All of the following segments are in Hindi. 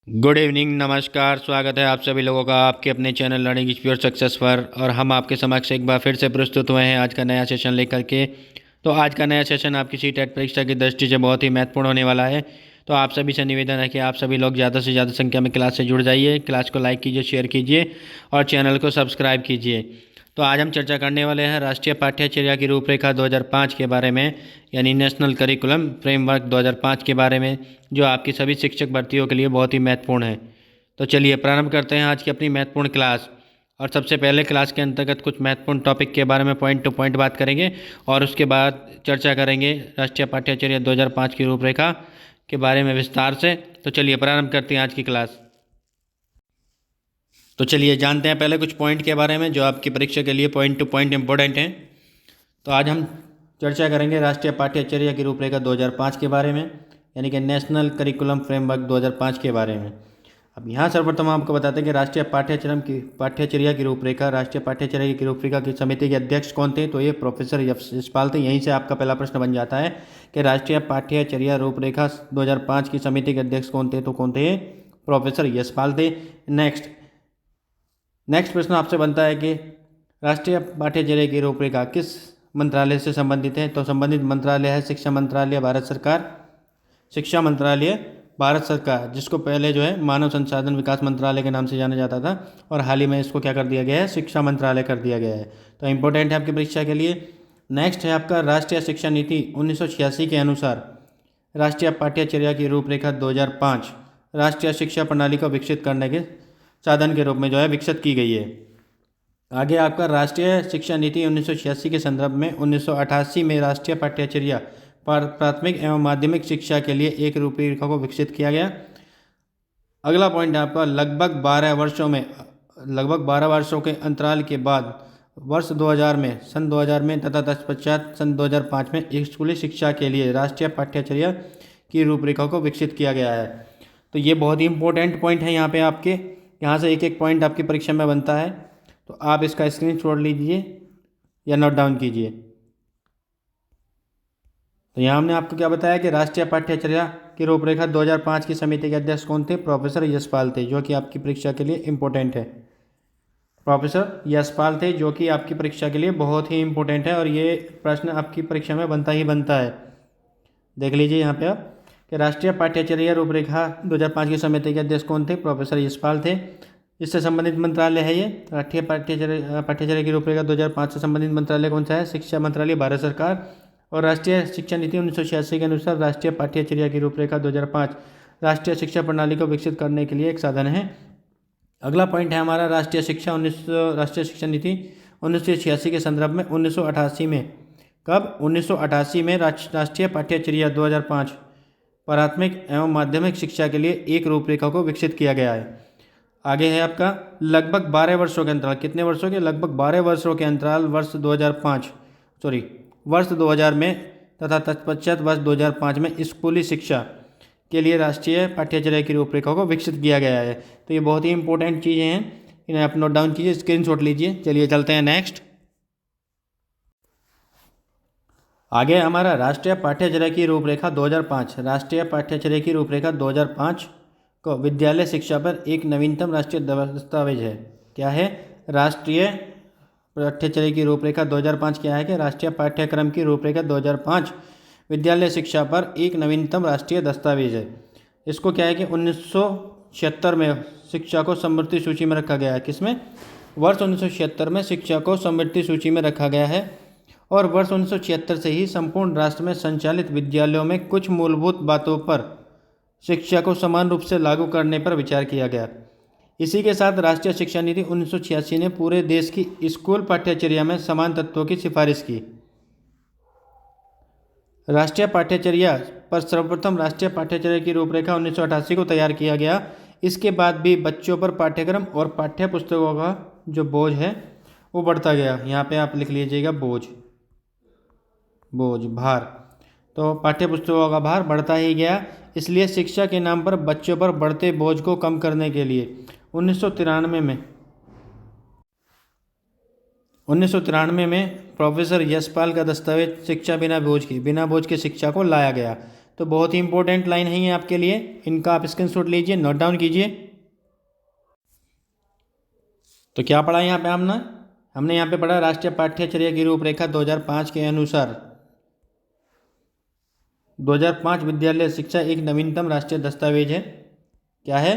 गुड इवनिंग, नमस्कार। स्वागत है आप सभी लोगों का आपके अपने channel learning is pure success पर। और हम आपके समक्ष एक बार फिर से प्रस्तुत हुए हैं आज का नया सेशन लेकर के। तो आज का नया सेशन आपकी सी-टेट परीक्षा की दृष्टि से बहुत ही महत्वपूर्ण होने वाला है। तो आप सभी से निवेदन है कि आप सभी लोग ज़्यादा से ज़्यादा संख्या में क्लास से जुड़ जाइए, क्लास को लाइक कीजिए, शेयर कीजिए और चैनल को सब्सक्राइब कीजिए। तो आज हम चर्चा करने वाले हैं राष्ट्रीय पाठ्यचर्या की रूपरेखा 2005 के बारे में, यानी नेशनल करिकुलम फ्रेमवर्क 2005 के बारे में, जो आपकी सभी शिक्षक भर्तियों के लिए बहुत ही महत्वपूर्ण है। तो चलिए प्रारंभ करते हैं आज की अपनी महत्वपूर्ण क्लास। और सबसे पहले क्लास के अंतर्गत कुछ महत्वपूर्ण टॉपिक के बारे में पॉइंट टू पॉइंट बात करेंगे और उसके बाद चर्चा करेंगे राष्ट्रीय पाठ्यचर्या 2005 की रूपरेखा के बारे में विस्तार से। तो चलिए प्रारंभ करते हैं आज की क्लास। तो चलिए जानते हैं पहले कुछ पॉइंट के बारे में जो आपकी परीक्षा के लिए पॉइंट टू पॉइंट इंपॉर्टेंट हैं। तो आज हम चर्चा करेंगे राष्ट्रीय पाठ्यचर्या की रूपरेखा 2005 के बारे में, यानी कि नेशनल करिकुलम फ्रेमवर्क 2005 के बारे में। अब यहाँ सर्वप्रथम आपको बताते हैं कि राष्ट्रीय पाठ्यचर्या की रूपरेखा की समिति के अध्यक्ष कौन थे। तो ये प्रोफेसर यशपाल थे। यहीं से आपका पहला प्रश्न बन जाता है कि राष्ट्रीय पाठ्यचर्या रूपरेखा 2005 की समिति के अध्यक्ष कौन थे। तो कौन थे? प्रोफेसर यशपाल थे। नेक्स्ट प्रश्न आपसे बनता है कि राष्ट्रीय पाठ्यचर्या की रूपरेखा किस मंत्रालय से संबंधित है। तो संबंधित मंत्रालय है शिक्षा मंत्रालय, भारत सरकार। शिक्षा मंत्रालय भारत सरकार, जिसको पहले जो है मानव संसाधन विकास मंत्रालय के नाम से जाना जाता था और हाल ही में इसको क्या कर दिया गया है? शिक्षा मंत्रालय कर दिया गया है। तो इम्पोर्टेंट है आपकी परीक्षा के लिए। नेक्स्ट है आपका राष्ट्रीय शिक्षा नीति 1986 के अनुसार राष्ट्रीय पाठ्यचर्या की रूपरेखा 2005 राष्ट्रीय शिक्षा प्रणाली को विकसित करने के साधन के रूप में जो है विकसित की गई है। आगे आपका राष्ट्रीय शिक्षा नीति 1986 के संदर्भ में 1988 में राष्ट्रीय पाठ्यचर्या प्राथमिक एवं माध्यमिक शिक्षा के लिए एक रूपरेखा को विकसित किया गया। अगला पॉइंट है आपका लगभग 12 वर्षों के अंतराल के बाद वर्ष 2000 में सन 2000 में तथा तत्पश्चात सन 2005 में स्कूली शिक्षा के लिए राष्ट्रीय पाठ्यचर्या की रूपरेखा को विकसित किया गया है। तो ये बहुत ही इंपॉर्टेंट पॉइंट है। यहाँ पे आपके यहाँ से एक एक पॉइंट आपकी परीक्षा में बनता है, तो आप इसका स्क्रीनशॉट लीजिए या नोट डाउन कीजिए। तो यहाँ हमने आपको क्या बताया कि राष्ट्रीय पाठ्यचर्या की रूपरेखा 2005 की समिति के अध्यक्ष कौन थे? प्रोफेसर यशपाल थे, जो कि आपकी परीक्षा के लिए इम्पोर्टेंट है। प्रोफेसर यशपाल थे, जो कि आपकी परीक्षा के लिए बहुत ही इम्पोर्टेंट है और ये प्रश्न आपकी परीक्षा में बनता ही बनता है। देख लीजिए यहाँ पे आप कि राष्ट्रीय पाठ्यचर्या रूपरेखा 2005 की समिति के अध्यक्ष कौन थे? प्रोफेसर यशपाल थे। इससे संबंधित मंत्रालय है ये राष्ट्रीय पाठ्यचर्या की रूपरेखा 2005 से संबंधित मंत्रालय कौन सा है? शिक्षा मंत्रालय, भारत सरकार। और राष्ट्रीय शिक्षा नीति 1986 के अनुसार राष्ट्रीय पाठ्यचर्या की रूपरेखा 2005 राष्ट्रीय शिक्षा प्रणाली को विकसित करने के लिए एक साधन है। अगला पॉइंट है हमारा राष्ट्रीय शिक्षा नीति 1986 के संदर्भ में 1988 में, कब? 1988 में राष्ट्रीय पाठ्यचर्या 2005 प्राथमिक एवं माध्यमिक शिक्षा के लिए एक रूपरेखा को विकसित किया गया है। आगे है आपका लगभग 12 वर्षों के अंतराल। कितने वर्षों के? लगभग 12 वर्षों के अंतराल वर्ष 2000 में तथा तत्पश्चात वर्ष 2005 में स्कूली शिक्षा के लिए राष्ट्रीय पाठ्यचर्या की रूपरेखा को विकसित किया गया है। तो ये बहुत ही इंपॉर्टेंट चीज़ें हैं, इन्हें आप नोट डाउन कीजिए, स्क्रीनशॉट लीजिए। चलिए चलते हैं नेक्स्ट। आगे हमारा राष्ट्रीय पाठ्यचर्या की रूपरेखा 2005 राष्ट्रीय पाठ्यचर्या की रूपरेखा 2005 को विद्यालय शिक्षा पर एक नवीनतम राष्ट्रीय दस्तावेज है। क्या है? राष्ट्रीय पाठ्यचर्या की रूपरेखा 2005 क्या है कि राष्ट्रीय पाठ्यक्रम की रूपरेखा 2005 विद्यालय शिक्षा पर एक नवीनतम राष्ट्रीय दस्तावेज है। इसको क्या है कि 1976 में शिक्षा को समृद्धि सूची में रखा गया है। किसमें? वर्ष 1976 में शिक्षा को समृद्धि सूची में रखा गया है और वर्ष 1976 से ही संपूर्ण राष्ट्र में संचालित विद्यालयों में कुछ मूलभूत बातों पर शिक्षा को समान रूप से लागू करने पर विचार किया गया। इसी के साथ राष्ट्रीय शिक्षा नीति 1986 ने पूरे देश की स्कूल पाठ्यचर्या में समान तत्वों की सिफारिश की। राष्ट्रीय पाठ्यचर्या पर सर्वप्रथम राष्ट्रीय पाठ्यचर्या की रूपरेखा 1988 को तैयार किया गया। इसके बाद भी बच्चों पर पाठ्यक्रम और पाठ्य पुस्तकों का जो बोझ है वो बढ़ता गया। यहाँ पे आप लिख लीजिएगा भार। तो पाठ्य पुस्तकों का भार बढ़ता ही गया। इसलिए शिक्षा के नाम पर बच्चों पर बढ़ते बोझ को कम करने के लिए 1993 में प्रोफेसर यशपाल का दस्तावेज शिक्षा बिना बोझ की शिक्षा को लाया गया। तो बहुत ही इंपॉर्टेंट लाइन है ये आपके लिए, इनका आप स्क्रीनशॉट लीजिए, नोट डाउन कीजिए। तो क्या पढ़ा यहाँ पे हमने यहाँ पे पढ़ा राष्ट्रीय पाठ्यचर्या की रूपरेखा 2005 के अनुसार 2005 विद्यालय शिक्षा एक नवीनतम राष्ट्रीय दस्तावेज है। क्या है?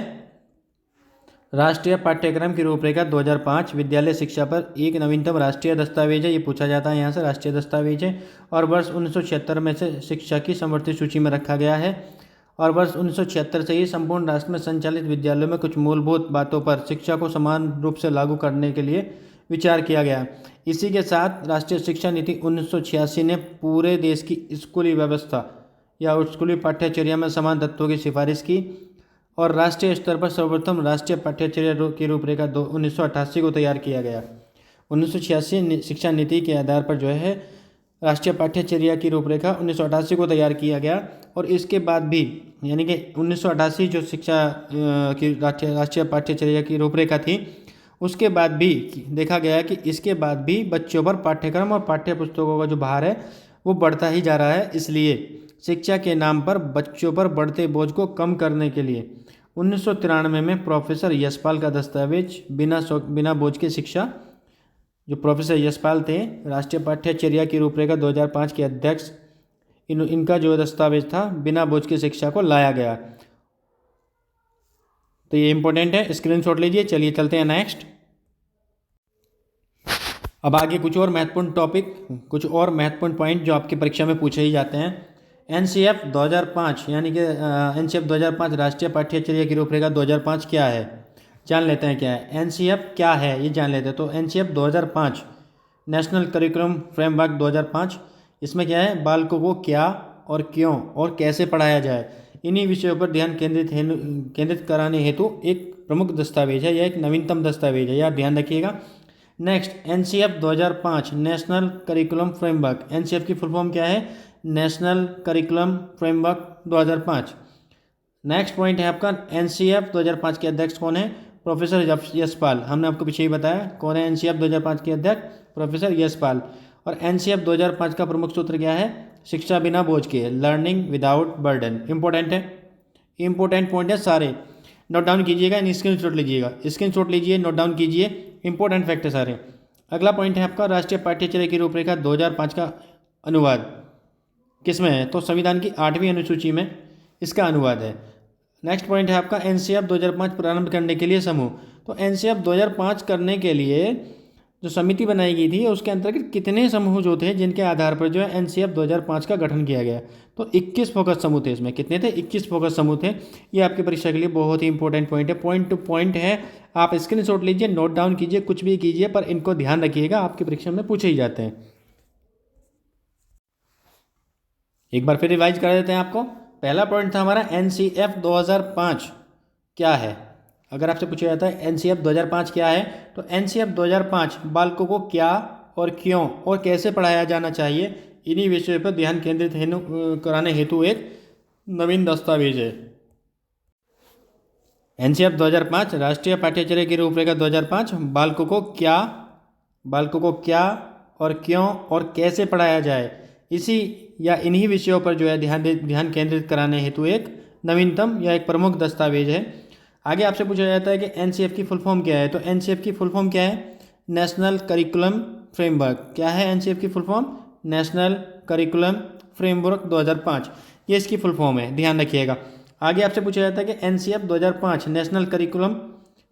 राष्ट्रीय पाठ्यक्रम की रूपरेखा 2005 विद्यालय शिक्षा पर एक नवीनतम राष्ट्रीय दस्तावेज है। ये पूछा जाता है यहाँ से, राष्ट्रीय दस्तावेज है और वर्ष 1976 में से शिक्षा की समवर्ती सूची में रखा गया है और वर्ष 1976 से ही संपूर्ण राष्ट्र में संचालित विद्यालयों में कुछ मूलभूत बातों पर शिक्षा को समान रूप से लागू करने के लिए विचार किया गया। इसी के साथ राष्ट्रीय शिक्षा नीति 1986 ने पूरे देश की स्कूली व्यवस्था या स्कूली पाठ्यचर्या में समान तत्वों की सिफारिश की और राष्ट्रीय स्तर पर सर्वप्रथम राष्ट्रीय पाठ्यचर्या की रूपरेखा 1988 को तैयार किया गया। 1986 शिक्षा नीति के आधार पर जो है राष्ट्रीय पाठ्यचर्या की रूपरेखा 1988 को तैयार किया गया और इसके बाद भी यानी कि 1988 जो शिक्षा की राष्ट्रीय पाठ्यचर्या की रूपरेखा थी, उसके बाद भी देखा गया कि इसके बाद भी बच्चों पर पाठ्यक्रम और पाठ्य पुस्तकों का जो भार है वो बढ़ता ही जा रहा है। इसलिए शिक्षा के नाम पर बच्चों पर बढ़ते बोझ को कम करने के लिए 1993 में प्रोफेसर यशपाल का दस्तावेज बिना बोझ के शिक्षा, जो प्रोफेसर यशपाल थे राष्ट्रीय पाठ्यचर्या की रूपरेखा 2005 के अध्यक्ष, इनका जो दस्तावेज था बिना बोझ की शिक्षा को लाया गया। तो ये इंपॉर्टेंट है, स्क्रीनशॉट लीजिए। चलिए चलते हैं नेक्स्ट। अब आगे कुछ और महत्वपूर्ण टॉपिक, कुछ और महत्वपूर्ण पॉइंट जो आपकी परीक्षा में पूछे ही जाते हैं। एनसीएफ 2005 यानी कि एनसीएफ 2005 राष्ट्रीय पाठ्यचर्या की रूपरेखा 2005 क्या है, जान लेते हैं क्या है। एनसीएफ क्या है ये जान लेते हैं। तो एनसीएफ 2005 नेशनल करिकुलम फ्रेमवर्क 2005, इसमें क्या है, बालकों को क्या और क्यों और कैसे पढ़ाया जाए, इन्हीं विषयों पर ध्यान केंद्रित कराने हेतु एक प्रमुख दस्तावेज है या एक नवीनतम दस्तावेज है, यह ध्यान रखिएगा। Next, NCF 2005 national curriculum framework. NCF की फुल फॉर्म क्या है? National curriculum framework 2005। Next point है आपका एनसीएफ 2005 के अध्यक्ष कौन है? प्रोफेसर यशपाल। हमने आपको पीछे ही बताया कौन है एनसीएफ 2005 के अध्यक्ष, प्रोफेसर यशपाल। और एनसीएफ 2005 का प्रमुख सूत्र क्या है? शिक्षा बिना बोझ के, लर्निंग विदाउट बर्डन। इंपॉर्टेंट है, इंपॉर्टेंट पॉइंट है सारे, नोट डाउन कीजिएगा, स्क्रीनशॉट लीजिएगा, स्क्रीनशॉट लीजिए, नोट डाउन कीजिए, इंपॉर्टेंट फैक्ट है सारे। अगला पॉइंट है आपका राष्ट्रीय पाठ्यचर्या की रूपरेखा 2005 का अनुवाद किस में है? तो संविधान की 8वीं अनुसूची में इसका अनुवाद है। नेक्स्ट पॉइंट है आपका एनसीएफ 2005 प्रारंभ करने के लिए समूह। तो एनसीएफ 2005 करने के लिए जो समिति बनाई गई थी उसके अंतर्गत कितने समूह जो थे जिनके आधार पर जो है एनसीएफ 2005 का गठन किया गया? तो 21 फोकस समूह थे। इसमें कितने थे? 21 फोकस समूह थे। ये आपकी परीक्षा के लिए बहुत ही इंपॉर्टेंट पॉइंट है, पॉइंट टू पॉइंट है। आप स्क्रीनशॉट लीजिए, नोट डाउन कीजिए, कुछ भी कीजिए, पर इनको ध्यान रखिएगा, आपकी परीक्षा में पूछे ही जाते हैं। एक बार फिर रिवाइज कर देते हैं आपको। पहला पॉइंट था हमारा एनसीएफ 2005 क्या है। अगर आपसे पूछा जाता है एनसीएफ 2005 क्या है, तो एनसीएफ 2005 बालकों को क्या और क्यों और कैसे पढ़ाया जाना चाहिए, इन्हीं विषयों पर ध्यान केंद्रित कराने हेतु एक नवीन दस्तावेज है। एनसीएफ 2005 राष्ट्रीय पाठ्यचर्या की रूपरेखा 2005 बालकों को क्या और क्यों और कैसे पढ़ाया जाए, इसी या इन्हीं विषयों पर जो है ध्यान केंद्रित कराने हेतु एक नवीनतम या एक प्रमुख दस्तावेज है। आगे आपसे पूछा जाता है कि एनसीएफ की फुल फॉर्म क्या है। तो एनसीएफ की फुल फॉर्म क्या है? National curriculum framework. क्या है एनसीएफ की full form? National curriculum framework 2005, ये इसकी फुल फॉर्म है, ध्यान रखिएगा। आगे आपसे पूछा जाता है कि एनसीएफ 2005 नेशनल करिकुलम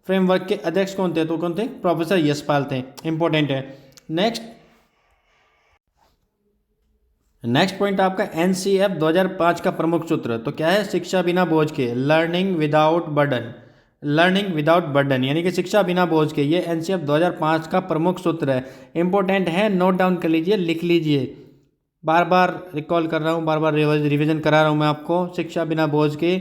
फ्रेमवर्क के अध्यक्ष कौन थे? तो कौन थे? प्रोफेसर यशपाल थे। इंपॉर्टेंट है। नेक्स्ट पॉइंट आपका एनसीएफ 2005 का प्रमुख सूत्र। तो क्या है? शिक्षा बिना बोझ के, learning without burden. Learning without burden यानी कि शिक्षा बिना बोझ के, ये एनसीएफ 2005 का प्रमुख सूत्र है। इंपॉर्टेंट है, नोट डाउन कर लीजिए, लिख लीजिए। बार बार रिकॉल कर रहा हूँ, बार बार रिविजन करा रहा हूँ मैं आपको। शिक्षा बिना बोझ के,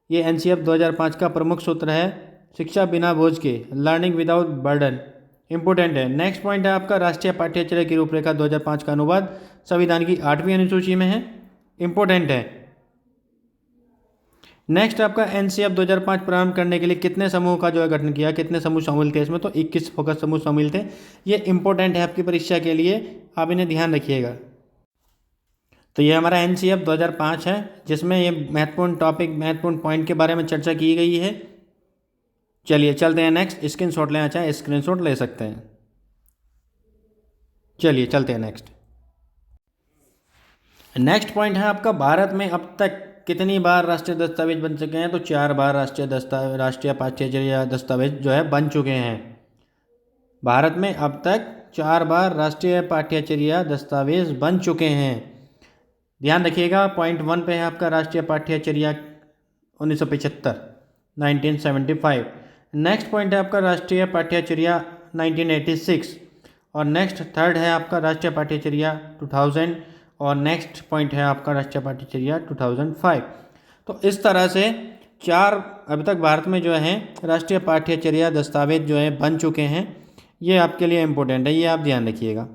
ये एनसीएफ 2005 का प्रमुख सूत्र है। शिक्षा बिना बोझ के, लर्निंग विदाउट बर्डन, इंपॉर्टेंट है। नेक्स्ट पॉइंट है आपका राष्ट्रीय पाठ्यचर्या की रूपरेखा 2005 का अनुवाद संविधान की 8वीं अनुसूची में है, इंपॉर्टेंट है। नेक्स्ट आपका एनसीएफ 2005 प्रारंभ करने के लिए कितने समूह का जो है गठन किया, कितने समूह शामिल थे इसमें? तो 21 फोकस समूह शामिल थे। ये इंपॉर्टेंट है आपकी परीक्षा के लिए, आप इन्हें ध्यान रखिएगा। तो ये हमारा NCF 2005 है, जिसमें ये महत्वपूर्ण टॉपिक, महत्वपूर्ण पॉइंट के बारे में चर्चा की गई है। चलिए चलते हैं नेक्स्ट। स्क्रीनशॉट लेना चाहें स्क्रीनशॉट ले सकते हैं। चलिए चलते हैं नेक्स्ट। नेक्स्ट पॉइंट है आपका, भारत में अब तक कितनी बार राष्ट्रीय दस्तावेज बन चुके हैं? तो 4 बार राष्ट्रीय पाठ्यचर्या दस्तावेज जो है बन चुके हैं। भारत में अब तक 4 बार राष्ट्रीय पाठ्यचर्या दस्तावेज बन चुके हैं। ध्यान रखिएगा, पॉइंट 1 पे है आपका राष्ट्रीय पाठ्यचर्या 1975 1975। नेक्स्ट पॉइंट है आपका राष्ट्रीय पाठ्यचर्या 1986 और नेक्स्ट थर्ड है आपका राष्ट्रीय पाठ्यचर्या 2000 और नेक्स्ट पॉइंट है आपका राष्ट्रीय पाठ्यचर्या 2005। तो इस तरह से 4 अभी तक भारत में जो है राष्ट्रीय पाठ्यचर्या दस्तावेज जो है बन चुके हैं। ये आपके लिए इम्पोर्टेंट है, ये आप ध्यान रखिएगा,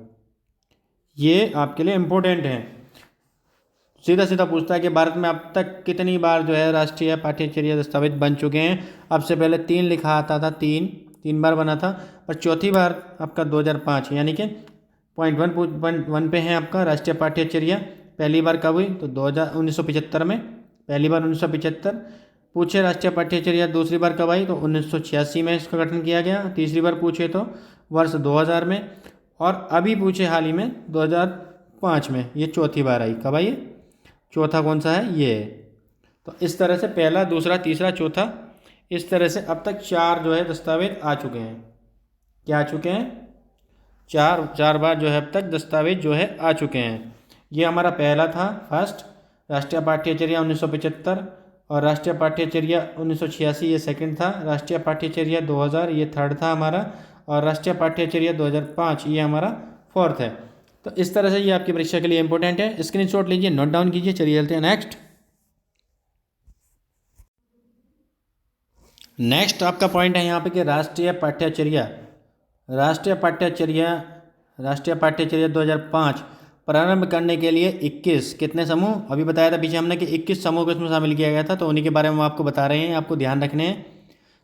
ये आपके लिए इम्पोर्टेंट है। सीधा सीधा पूछता है कि भारत में अब तक कितनी बार जो है राष्ट्रीय पाठ्यचर्या दस्तावेज बन चुके हैं। अब से पहले 3 लिखा आता था, 3 बार बना था, पर चौथी बार आपका 2005, यानी कि पॉइंट 1 पे है आपका राष्ट्रीय पाठ्यचर्या पहली बार कब हुई? तो 1975 में, पहली बार 1975। पूछे राष्ट्रीय पाठ्यचर्या दूसरी बार कब आई? तो 1986 में इसका गठन किया गया। तीसरी बार पूछे तो वर्ष 2000 में, और अभी पूछे हाल ही में 2005 में। ये चौथी बार आई। कब आई? चौथा कौन सा है? ये। तो इस तरह से पहला, दूसरा, तीसरा, चौथा, इस तरह से अब तक 4 जो है दस्तावेज आ चुके हैं। क्या आ चुके हैं? 4 बार जो है अब तक दस्तावेज जो है आ चुके हैं। ये हमारा पहला था, फर्स्ट राष्ट्रीय पाठ्यचर्या 1975, और राष्ट्रीय पाठ्यचर्या 1986 ये सेकंड था, राष्ट्रीय पाठ्यचर्या 2000 ये थर्ड था हमारा, और राष्ट्रीय पाठ्यचर्या 2005 ये हमारा फोर्थ है। तो इस तरह से ये आपकी परीक्षा के लिए इंपॉर्टेंट है। स्क्रीनशॉट लीजिए, नोट डाउन कीजिए। चलिए चलते हैं नेक्स्ट। नेक्स्ट आपका पॉइंट है यहाँ पे कि राष्ट्रीय पाठ्यचर्या 2005 प्रारंभ करने के लिए 21 कितने समूह? अभी बताया था पीछे हमने कि 21 समूह को इसमें शामिल किया गया था, तो उन्हीं के बारे में हम आपको बता रहे हैं, आपको ध्यान रखने हैं।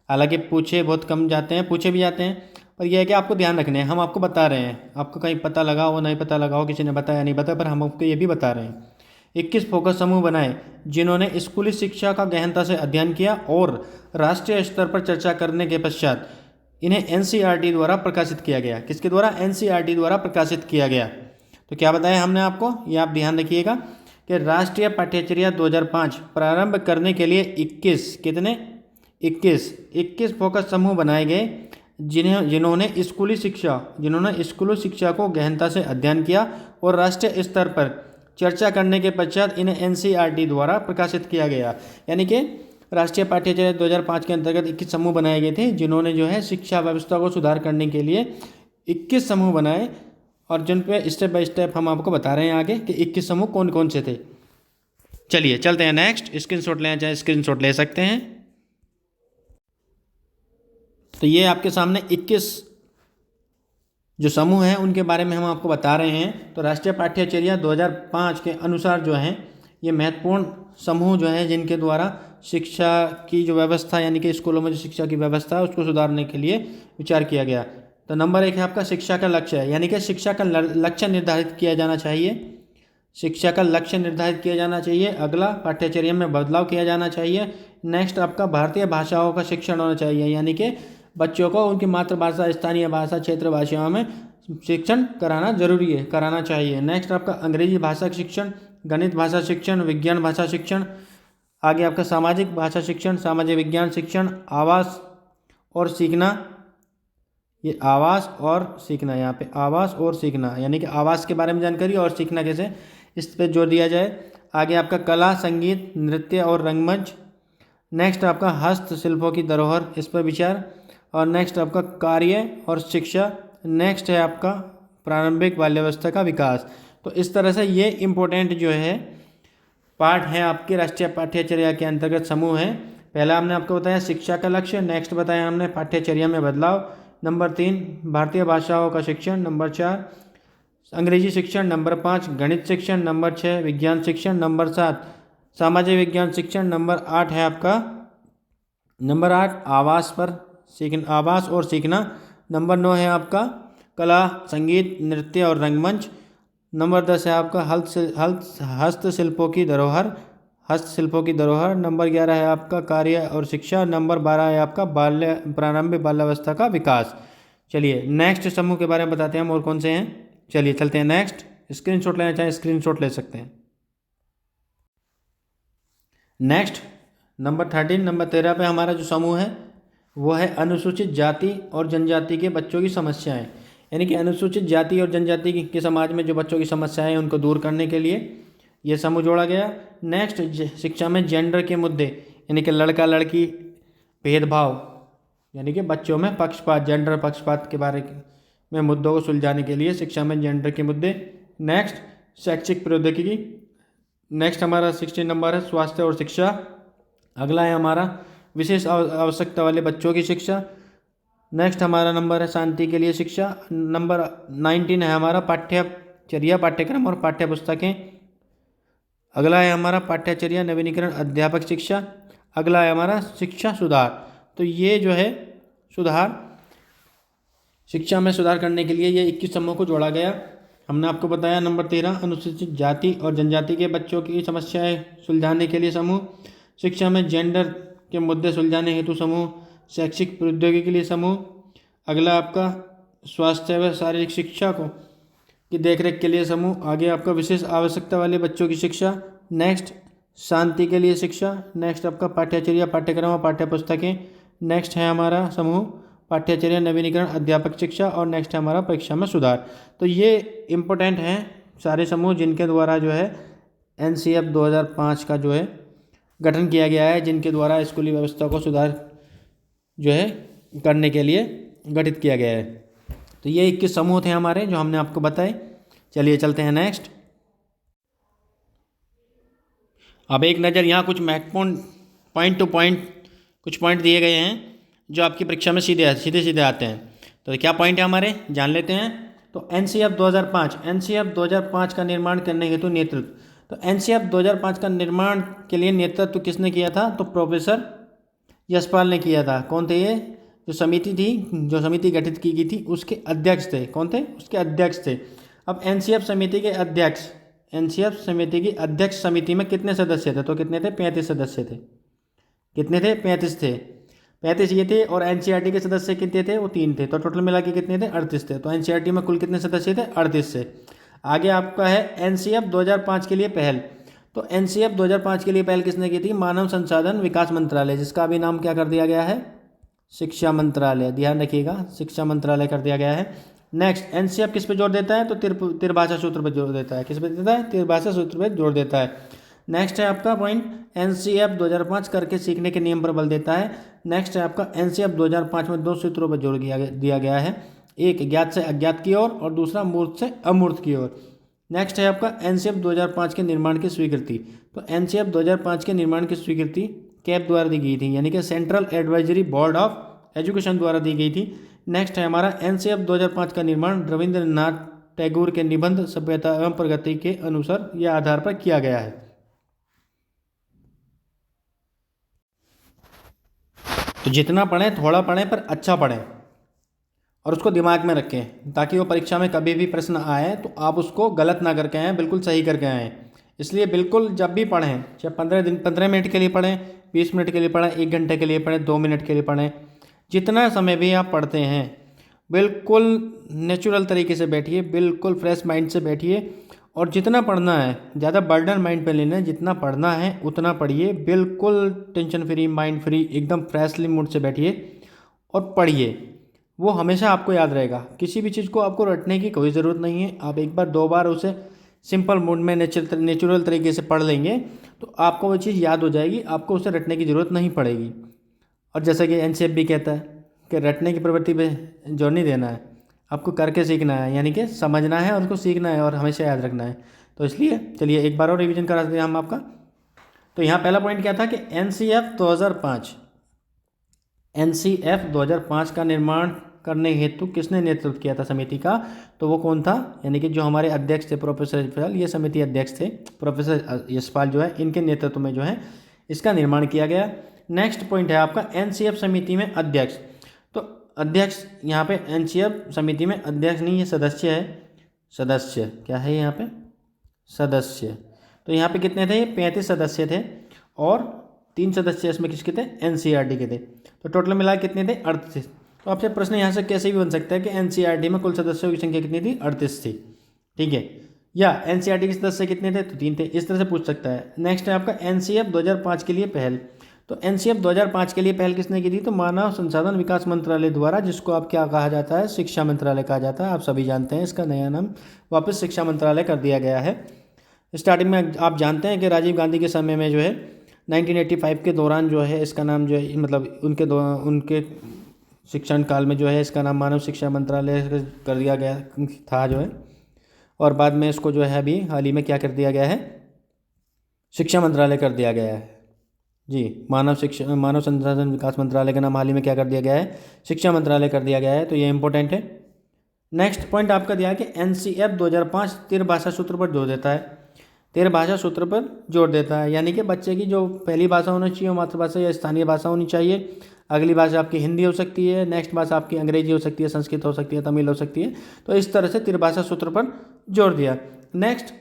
हालांकि पूछे बहुत कम जाते हैं, पूछे भी जाते हैं, पर यह है कि आपको ध्यान रखने हैं। हम आपको बता रहे हैं, आपको कहीं पता लगा हो नहीं पता लगा हो, किसी ने बताया नहीं बताया, पर हम आपको ये भी बता रहे हैं। 21 फोकस समूह बनाए जिन्होंने स्कूली शिक्षा का गहनता से अध्ययन किया और राष्ट्रीय स्तर पर चर्चा करने के पश्चात इन्हें NCERT द्वारा प्रकाशित किया गया। किसके द्वारा? NCERT द्वारा प्रकाशित किया गया। तो क्या बताया हमने आपको, ये आप ध्यान रखिएगा कि राष्ट्रीय पाठ्यचर्या 2005 प्रारंभ करने के लिए 21 कितने? 21 फोकस समूह बनाए गए जिन्होंने स्कूली शिक्षा को गहनता से अध्ययन किया और राष्ट्रीय स्तर पर चर्चा करने के पश्चात इन्हें NCERT द्वारा प्रकाशित किया गया। यानी कि राष्ट्रीय पाठ्यचर्या 2005 के अंतर्गत 21 समूह बनाए गए थे जिन्होंने जो है शिक्षा व्यवस्था को सुधार करने के लिए 21 समूह बनाए, और जिन पे स्टेप बाय स्टेप हम आपको बता रहे हैं आगे कि 21 समूह कौन कौन से थे। चलिए चलते हैं नेक्स्ट। स्क्रीनशॉट लेना चाहें स्क्रीनशॉट ले सकते हैं। तो ये आपके सामने 21 जो समूह हैं उनके बारे में हम आपको बता रहे हैं। तो राष्ट्रीय पाठ्यचर्या 2005 के अनुसार जो है ये महत्वपूर्ण समूह जो है जिनके द्वारा शिक्षा की जो व्यवस्था, यानी कि स्कूलों में जो शिक्षा की व्यवस्था है उसको सुधारने के लिए विचार किया गया। तो नंबर 1 है आपका शिक्षा का लक्ष्य है, यानी कि शिक्षा का लक्ष्य निर्धारित किया जाना चाहिए। शिक्षा का लक्ष्य निर्धारित किया जाना चाहिए। अगला, पाठ्यचर्या में बदलाव किया जाना चाहिए। नेक्स्ट आपका भारतीय भाषाओं का शिक्षण होना चाहिए, यानी कि बच्चों को उनकी मातृभाषा, स्थानीय भाषा, क्षेत्र भाषाओं में शिक्षण कराना जरूरी है, कराना चाहिए। नेक्स्ट आपका अंग्रेजी भाषा शिक्षण, गणित भाषा शिक्षण, विज्ञान भाषा शिक्षण। आगे आपका सामाजिक भाषा शिक्षण, सामाजिक विज्ञान शिक्षण, आवास और सीखना। ये आवास और सीखना, यहाँ पे आवास और सीखना, यानी कि आवास के बारे में जानकारी और सीखना कैसे, इस पर जोर दिया जाए। आगे आपका कला, संगीत, नृत्य और रंगमंच। नेक्स्ट आपका हस्तशिल्पों की धरोहर, इस पर विचार। और नेक्स्ट आपका कार्य और शिक्षा। नेक्स्ट है आपका प्रारंभिक बाल्यावस्था का विकास। तो इस तरह से ये इम्पोर्टेंट जो है पार्ट है आपके राष्ट्रीय पाठ्यचर्या के अंतर्गत समूह है। पहला हमने आपको बताया शिक्षा का लक्ष्य, नेक्स्ट बताया हमने पाठ्यचर्या में बदलाव, नंबर 3 भारतीय भाषाओं का शिक्षण, नंबर 4 अंग्रेजी शिक्षण, नंबर 5 गणित शिक्षण, नंबर 6 विज्ञान शिक्षण, नंबर 7 सामाजिक विज्ञान शिक्षण, नंबर 8 है आपका आवास और सीखना, नंबर 9 है आपका कला, संगीत, नृत्य और रंगमंच, नंबर 10 है आपका हस्तशिल्पों की धरोहर, हस्तशिल्पों की धरोहर। नंबर 11 है आपका कार्य और शिक्षा। नंबर 12 है आपका प्रारंभिक बाल्यावस्था का विकास। चलिए नेक्स्ट समूह के बारे में बताते हैं हम और कौन से हैं। चलिए चलते हैं नेक्स्ट। स्क्रीनशॉट लेना चाहें स्क्रीनशॉट ले सकते हैं। नेक्स्ट नंबर 13 पे हमारा जो समूह है वो है अनुसूचित जाति और जनजाति के बच्चों की समस्याएं। यानी कि अनुसूचित जाति और जनजाति के समाज में जो बच्चों की समस्याएं हैं उनको दूर करने के लिए ये समूह जोड़ा गया। नेक्स्ट शिक्षा में जेंडर के मुद्दे, यानी कि लड़का लड़की भेदभाव, यानी कि बच्चों में पक्षपात, जेंडर पक्षपात के बारे में मुद्दों को सुलझाने के लिए शिक्षा में जेंडर के मुद्दे। नेक्स्ट शैक्षिक प्रौद्योगिकी। नेक्स्ट हमारा 16 नंबर है स्वास्थ्य और शिक्षा। अगला है हमारा विशेष आवश्यकता वाले बच्चों की शिक्षा। नेक्स्ट हमारा नंबर है शांति के लिए शिक्षा। नंबर 19 है हमारा पाठ्यचर्या, पाठ्यक्रम और पाठ्य पुस्तकें। अगला है हमारा पाठ्यचर्या नवीनीकरण अध्यापक शिक्षा। अगला है हमारा शिक्षा सुधार। तो ये जो है सुधार, शिक्षा में सुधार करने के लिए ये 21 समूह को जोड़ा गया। हमने आपको बताया नंबर 13 अनुसूचित जाति और जनजाति के बच्चों की समस्याएं सुलझाने के लिए समूह, शिक्षा में जेंडर के मुद्दे सुलझाने हेतु समूह, शैक्षिक प्रौद्योगिकी के लिए समूह। अगला आपका स्वास्थ्य व शारीरिक शिक्षा को की देखरेख के लिए समूह। आगे आपका विशेष आवश्यकता वाले बच्चों की शिक्षा। नेक्स्ट शांति के लिए शिक्षा। नेक्स्ट आपका पाठ्यचर्या पाठ्यक्रम और पाठ्य पुस्तकें। नेक्स्ट है हमारा समूह पाठ्यचर्या नवीनीकरण अध्यापक शिक्षा। और नेक्स्ट है हमारा परीक्षा में सुधार। तो ये इम्पोर्टेंट हैं सारे समूह जिनके द्वारा जो है NCF 2005 का जो है गठन किया गया है, जिनके द्वारा स्कूली व्यवस्था को सुधार जो है करने के लिए गठित किया गया है। तो ये 21 समूह थे हमारे जो हमने आपको बताए। चलिए चलते हैं नेक्स्ट। अब एक नज़र यहाँ कुछ महत्वपूर्ण पॉइंट टू पॉइंट कुछ पॉइंट दिए गए हैं जो आपकी परीक्षा में सीधे सीधे आते हैं। तो क्या पॉइंट है हमारे, जान लेते हैं। तो NCF 2005 का निर्माण करने हेतु नेतृत्व। तो NCF 2005 का निर्माण के लिए नेतृत्व किसने किया था? तो प्रोफेसर यशपाल ने किया था। कौन थे ये? जो समिति थी, जो समिति गठित की गई थी उसके अध्यक्ष थे। कौन थे? उसके अध्यक्ष थे। अब NCF समिति के अध्यक्ष, NCF समिति की अध्यक्ष समिति में कितने सदस्य थे? तो कितने थे? 35 सदस्य थे। कितने थे? 35 थे। 35 ये थे। और NCERT के सदस्य कितने थे? वो 3 थे। तो टोटल मिला के कितने थे? 38 थे। तो NCERT में कुल कितने सदस्य थे? 38 से। आगे आपका है NCF 2005 के लिए पहल। तो NCF 2005 के लिए पहल किसने की थी? मानव संसाधन विकास मंत्रालय, जिसका अभी नाम क्या कर दिया गया है? शिक्षा मंत्रालय। ध्यान रखिएगा, शिक्षा मंत्रालय कर दिया गया है। नेक्स्ट NCF किस पे जोर देता है? तो त्रिभाषा सूत्र पर जोर देता है। किस पे देता है? त्रिभाषा सूत्र पर जोर देता है। नेक्स्ट है आपका पॉइंट NCF 2005 करके सीखने के नियम पर बल देता है। नेक्स्ट है आपका NCF 2005 में 2 सूत्रों पर जोर दिया गया है, एक ज्ञात से अज्ञात की ओर और दूसरा मूर्त से अमूर्त की ओर। नेक्स्ट है आपका NCF 2005 के निर्माण की स्वीकृति। तो NCF 2005 के निर्माण की स्वीकृति कैब द्वारा दी गई थी, यानी कि central advisory board of education द्वारा दी गई थी। नेक्स्ट है हमारा NCF 2005 का निर्माण रविंद्रनाथ टैगोर के निबंध सभ्यता एवं प्रगति के अनुसार या आधार पर किया गया है। तो जितना पढ़ें थोड़ा पढ़ें पर अच्छा पढ़ें और उसको दिमाग में रखें, ताकि वो परीक्षा में कभी भी प्रश्न आए तो आप उसको गलत ना करके आएँ, बिल्कुल सही करके आएँ। इसलिए बिल्कुल जब भी पढ़ें, चाहे 15 मिनट के लिए पढ़ें, 20 मिनट के लिए पढ़ें, 1 घंटे के लिए पढ़ें, 2 मिनट के लिए पढ़ें, जितना समय भी आप पढ़ते हैं बिल्कुल नेचुरल तरीके से बैठिए, बिल्कुल फ्रेश माइंड से बैठिए। और जितना पढ़ना है, ज़्यादा बर्डन माइंड पे लेना है, जितना पढ़ना है उतना पढ़िए, बिल्कुल टेंशन फ्री, माइंड फ्री, एकदम फ्रेशली मूड से बैठिए और पढ़िए। वो हमेशा आपको याद रहेगा। किसी भी चीज़ को आपको रटने की कोई ज़रूरत नहीं है। आप एक बार 2 बार उसे सिंपल मूड में नेचुरल तरीके से पढ़ लेंगे तो आपको वो चीज़ याद हो जाएगी, आपको उसे रटने की ज़रूरत नहीं पड़ेगी। और जैसा कि NCF भी कहता है कि रटने की प्रवृत्ति पे जोर नहीं देना है, आपको करके सीखना है, यानी कि समझना है और उसको सीखना है और हमेशा याद रखना है। तो इसलिए चलिए एक बार और रिवीजन करा देते हैं हम आपका। तो यहाँ पहला पॉइंट क्या था कि NCF 2005 का निर्माण करने हेतु किसने नेतृत्व किया था समिति का? तो वो कौन था? यानी कि जो हमारे अध्यक्ष थे प्रोफेसर यशपाल, ये समिति अध्यक्ष थे प्रोफेसर यशपाल जो है, इनके नेतृत्व में जो है इसका निर्माण किया गया। नेक्स्ट पॉइंट है आपका NCF समिति में अध्यक्ष। तो अध्यक्ष यहाँ पे NCF समिति में अध्यक्ष नहीं, ये सदस्य है। सदस्य, क्या है यहाँ पे, सदस्य। तो यहाँ पे कितने थे, 35 सदस्य थे और 3 सदस्य इसमें किसके थे, एनसीईआरटी के थे। तो टोटल मिला कितने थे, 38। तो आपसे प्रश्न यहाँ से कैसे भी बन सकता है कि एनसीईआरटी में कुल सदस्यों की संख्या कितनी थी, 38 थी, ठीक है। या एनसीईआरटी के सदस्य कितने थे, तो 3 थे, इस तरह से पूछ सकता है। नेक्स्ट है आपका एनसीएफ 2005 के लिए पहल। तो एनसीएफ 2005 के लिए पहल किसने की थी, तो मानव संसाधन विकास मंत्रालय द्वारा, जिसको आप क्या कहा जाता है, शिक्षा मंत्रालय कहा जाता है। आप सभी जानते हैं इसका नया नाम वापस शिक्षा मंत्रालय कर दिया गया है। स्टार्टिंग में आप जानते हैं कि राजीव गांधी के समय में जो है 1985 के दौरान जो है इसका नाम जो है, मतलब उनके शिक्षण काल में जो है इसका नाम मानव शिक्षा मंत्रालय कर दिया गया था जो है, और बाद में इसको जो है अभी हाल ही में क्या कर दिया गया है, शिक्षा मंत्रालय कर दिया गया है जी। मानव संसाधन विकास मंत्रालय का नाम हाल ही में क्या कर दिया गया है, शिक्षा मंत्रालय कर दिया गया है। तो ये इंपॉर्टेंट है। नेक्स्ट पॉइंट आपका दिया है कि एनसीएफ 2005 त्रिभाषा सूत्र पर जोर देता है। त्रिभाषा सूत्र पर जोर देता है यानी कि बच्चे की जो पहली भाषा होनी चाहिए वो मातृभाषा या स्थानीय भाषा होनी चाहिए। अगली भाषा आपकी हिंदी हो सकती है, नेक्स्ट भाषा आपकी अंग्रेजी हो सकती है, संस्कृत हो सकती है, तमिल हो सकती है। तो इस तरह से त्रिभाषा सूत्र पर जोर दिया। नेक्स्ट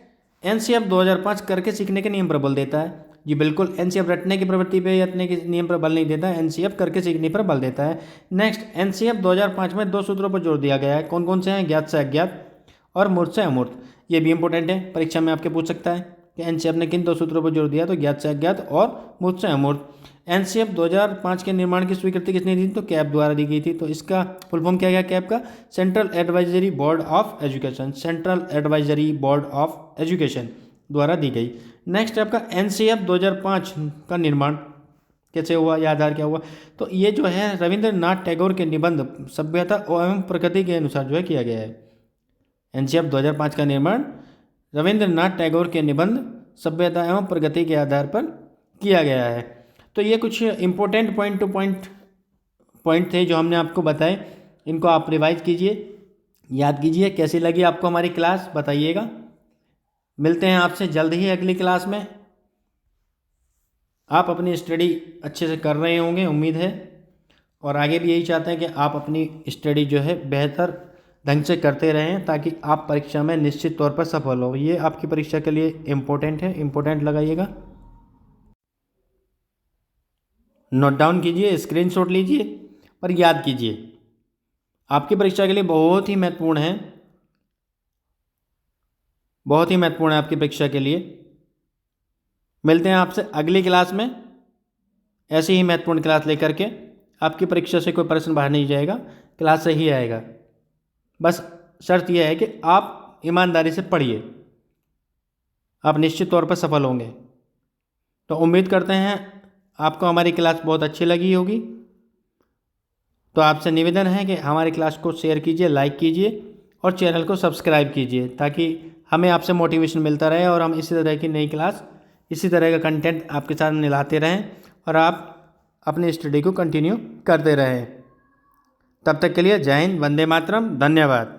एनसीएफ 2005 करके सीखने के नियम पर बल देता है। जी बिल्कुल, एनसीएफ रटने की प्रवृत्ति पे, रटने के नियम पर बल नहीं देता है, एनसीएफ करके सीखने पर बल देता है। नेक्स्ट एनसीएफ 2005 में 2 सूत्रों पर जोर दिया गया है। कौन कौन से हैं, ज्ञात से अज्ञात और मूर्त से अमूर्त। ये भी इंपॉर्टेंट है, परीक्षा में आपके पूछ सकता है कि एनसीएफ ने किन 2 सूत्रों पर जोर दिया, तो ज्ञात से अज्ञात और मूर्त से अमूर्त। एनसीएफ 2005 के निर्माण की स्वीकृति किसने दी, तो कैब द्वारा दी गई थी। तो इसका फुल फॉर्म क्या गया कैब का, central advisory board of education, central advisory board of education द्वारा दी गई। नेक्स्ट आपका एनसीएफ 2005 का निर्माण कैसे हुआ या आधार क्या हुआ, तो ये जो है रविंद्रनाथ टैगोर के निबंध सभ्यता एवं प्रकृति के अनुसार जो है किया गया है। एनसीएफ 2005 का निर्माण रविंद्रनाथ टैगोर के निबंध सभ्यता एवं प्रगति के आधार पर किया गया है। तो ये कुछ इंपॉर्टेंट पॉइंट टू पॉइंट थे जो हमने आपको बताए। इनको आप रिवाइज कीजिए, याद कीजिए। कैसी लगी आपको हमारी क्लास बताइएगा। मिलते हैं आपसे जल्द ही अगली क्लास में। आप अपनी स्टडी अच्छे से कर रहे होंगे उम्मीद है, और आगे भी यही चाहते हैं कि आप अपनी स्टडी जो है बेहतर ढंग से करते रहें ताकि आप परीक्षा में निश्चित तौर पर सफल हो। ये आपकी परीक्षा के लिए इम्पोर्टेंट है, इम्पोर्टेंट लगाइएगा, नोट डाउन कीजिए, स्क्रीनशॉट लीजिए और याद कीजिए। आपकी परीक्षा के लिए बहुत ही महत्वपूर्ण है, बहुत ही महत्वपूर्ण है आपकी परीक्षा के लिए। मिलते हैं आपसे अगली क्लास में ऐसी ही महत्वपूर्ण क्लास लेकर के। आपकी परीक्षा से कोई प्रश्न बाहर नहीं जाएगा, क्लास से ही आएगा। बस शर्त यह है कि आप ईमानदारी से पढ़िए, आप निश्चित तौर पर सफल होंगे। तो उम्मीद करते हैं आपको हमारी क्लास बहुत अच्छी लगी होगी। तो आपसे निवेदन है कि हमारी क्लास को शेयर कीजिए, लाइक कीजिए और चैनल को सब्सक्राइब कीजिए ताकि हमें आपसे मोटिवेशन मिलता रहे और हम इसी तरह की नई क्लास, इसी तरह का कंटेंट आपके साथ मिलाते रहें और आप अपनी स्टडी को कंटिन्यू करते रहें। तब तक के लिए जय हिंद, वंदे मातरम, धन्यवाद।